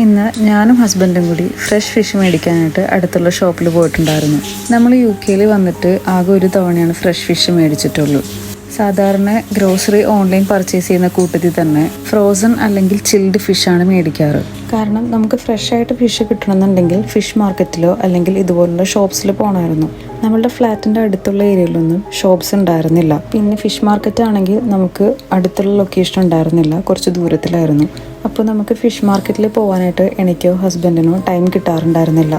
ഇന്ന് ഞാനും ഹസ്ബൻഡും കൂടി ഫ്രഷ് ഫിഷ് മേടിക്കാനായിട്ട് അടുത്തുള്ള ഷോപ്പിൽ പോയിട്ടുണ്ടായിരുന്നു. നമ്മൾ UK വന്നിട്ട് ആകെ ഒരു തവണയാണ് ഫ്രഷ് ഫിഷ് മേടിച്ചിട്ടുള്ളൂ. സാധാരണ ഗ്രോസറി ഓൺലൈൻ പർച്ചേസ് ചെയ്യുന്ന കൂട്ടത്തിൽ തന്നെ ഫ്രോസൺ അല്ലെങ്കിൽ ചിൽഡ് ഫിഷാണ് മേടിക്കാറ്. കാരണം നമുക്ക് ഫ്രഷ് ആയിട്ട് ഫിഷ് കിട്ടണമെന്നുണ്ടെങ്കിൽ ഫിഷ് മാർക്കറ്റിലോ അല്ലെങ്കിൽ ഇതുപോലുള്ള ഷോപ്സിൽ പോകണമായിരുന്നു. നമ്മളുടെ ഫ്ലാറ്റിൻ്റെ അടുത്തുള്ള ഏരിയയിലൊന്നും ഷോപ്സ് ഉണ്ടായിരുന്നില്ല. പിന്നെ ഫിഷ് മാർക്കറ്റ് ആണെങ്കിൽ നമുക്ക് അടുത്തുള്ള ലൊക്കേഷൻ ഉണ്ടായിരുന്നില്ല, കുറച്ച് ദൂരത്തിലായിരുന്നു. അപ്പോൾ നമുക്ക് ഫിഷ് മാർക്കറ്റിൽ പോകാനായിട്ട് എനിക്കോ ഹസ്ബൻഡിനോ ടൈം കിട്ടാറുണ്ടായിരുന്നില്ല.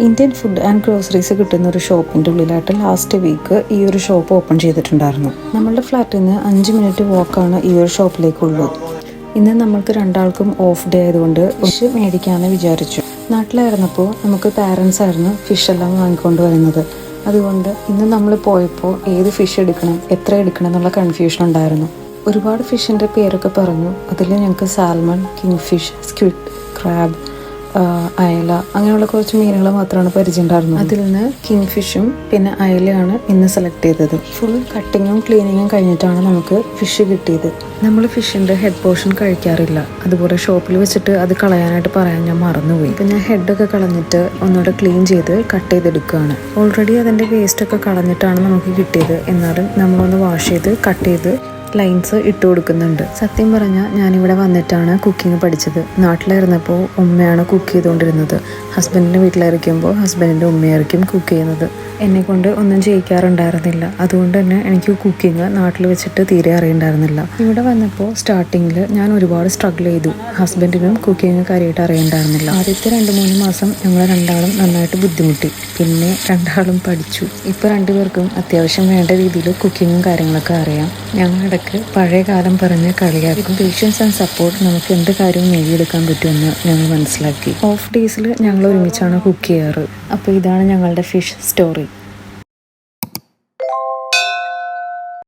ഇന്ത്യൻ ഫുഡ് ആൻഡ് ഗ്രോസറീസ് കിട്ടുന്ന ഒരു ഷോപ്പിൻ്റെ ഉള്ളിലായിട്ട് ലാസ്റ്റ് വീക്ക് ഈ ഒരു ഷോപ്പ് ഓപ്പൺ ചെയ്തിട്ടുണ്ടായിരുന്നു. നമ്മളുടെ ഫ്ലാറ്റിൽ നിന്ന് 5 മിനിറ്റ് വാക്കാണ് ഈ ഒരു ഷോപ്പിലേക്കുള്ളൂ. ഇന്ന് നമ്മൾക്ക് രണ്ടാൾക്കും ഓഫ് ഡേ ആയതുകൊണ്ട് ഫിഷ് മേടിക്കാമെന്ന് വിചാരിച്ചു. നാട്ടിലായിരുന്നപ്പോൾ നമുക്ക് പാരൻസ് ആയിരുന്നു ഫിഷ് എല്ലാം വാങ്ങിക്കൊണ്ട് വരുന്നത്. അതുകൊണ്ട് ഇന്ന് നമ്മൾ പോയപ്പോൾ ഏത് ഫിഷ് എടുക്കണം, എത്ര എടുക്കണം എന്നുള്ള കൺഫ്യൂഷൻ ഉണ്ടായിരുന്നു. ഒരുപാട് ഫിഷിൻ്റെ പേരൊക്കെ പറഞ്ഞു. അതിൽ ഞങ്ങൾക്ക് salmon, king fish, squid, crab, അയല അങ്ങനെയുള്ള കുറച്ച് മീനുകൾ മാത്രമാണ് പരിചയമുണ്ടായിരുന്നത്. അതിൽ നിന്ന് കിങ് ഫിഷും പിന്നെ അയലയാണ് ഇന്ന് സെലക്ട് ചെയ്തത്. ഫുൾ കട്ടിങ്ങും ക്ലീനിങ്ങും കഴിഞ്ഞിട്ടാണ് നമുക്ക് ഫിഷ് കിട്ടിയത്. നമ്മൾ ഫിഷിൻ്റെ ഹെഡ് പോർഷൻ കഴിക്കാറില്ല. അതുപോലെ ഷോപ്പിൽ വെച്ചിട്ട് അത് കളയാനായിട്ട് പറയാൻ ഞാൻ മറന്നുപോയി. അപ്പം ഞാൻ ഹെഡൊക്കെ കളഞ്ഞിട്ട് ഒന്നുകൂടെ ക്ലീൻ ചെയ്ത് കട്ട് ചെയ്തെടുക്കുകയാണ്. ഓൾറെഡി അതിൻ്റെ വേസ്റ്റൊക്കെ കളഞ്ഞിട്ടാണ് നമുക്ക് കിട്ടിയത്. എന്നാലും നമ്മളൊന്ന് വാഷ് ചെയ്ത് കട്ട് ചെയ്ത് ലൈൻസ് ഇട്ട് കൊടുക്കുന്നുണ്ട്. സത്യം പറഞ്ഞാൽ ഞാനിവിടെ വന്നിട്ടാണ് കുക്കിംഗ് പഠിച്ചത്. നാട്ടിലായിരുന്നപ്പോൾ ഉമ്മയാണ് കുക്ക് ചെയ്തുകൊണ്ടിരുന്നത്. ഹസ്ബൻഡിൻ്റെ വീട്ടിലായിരിക്കുമ്പോൾ ഹസ്ബൻഡിൻ്റെ ഉമ്മയായിരിക്കും കുക്ക് ചെയ്യുന്നത്. എന്നെക്കൊണ്ട് ഒന്നും ചെയ്യിക്കാറുണ്ടായിരുന്നില്ല. അതുകൊണ്ട് തന്നെ എനിക്ക് കുക്കിംഗ് നാട്ടിൽ വെച്ചിട്ട് തീരെ അറിയണ്ടായിരുന്നില്ല. ഇവിടെ വന്നപ്പോൾ സ്റ്റാർട്ടിങ്ങിൽ ഞാൻ ഒരുപാട് സ്ട്രഗിൾ ചെയ്തു. ഹസ്ബൻഡിനും കുക്കിംഗ് കാര്യമായിട്ട് അറിയണ്ടായിരുന്നില്ല. ആദ്യത്തെ 2-3 മാസം ഞങ്ങൾ രണ്ടാളും നന്നായിട്ട് ബുദ്ധിമുട്ടി. പിന്നെ രണ്ടാളും പഠിച്ചു. ഇപ്പോൾ രണ്ടുപേർക്കും അത്യാവശ്യം വേണ്ട രീതിയിൽ കുക്കിങ്ങും കാര്യങ്ങളൊക്കെ അറിയാം. ഞങ്ങളുടെ പഴയ കാലം പറഞ്ഞ് കളിയാക്കും. പേഷ്യൻസ് ആൻഡ് സപ്പോർട്ട് നമുക്ക് എന്ത് കാര്യവും നേടിയെടുക്കാൻ പറ്റുമെന്ന് ഞങ്ങൾ മനസ്സിലാക്കി. ഓഫ് ഡേയ്സിൽ ഞങ്ങൾ ഒരുമിച്ചാണ് കുക്ക് ചെയ്യാറ്. അപ്പോൾ ഇതാണ് ഞങ്ങളുടെ ഫിഷ് സ്റ്റോറി.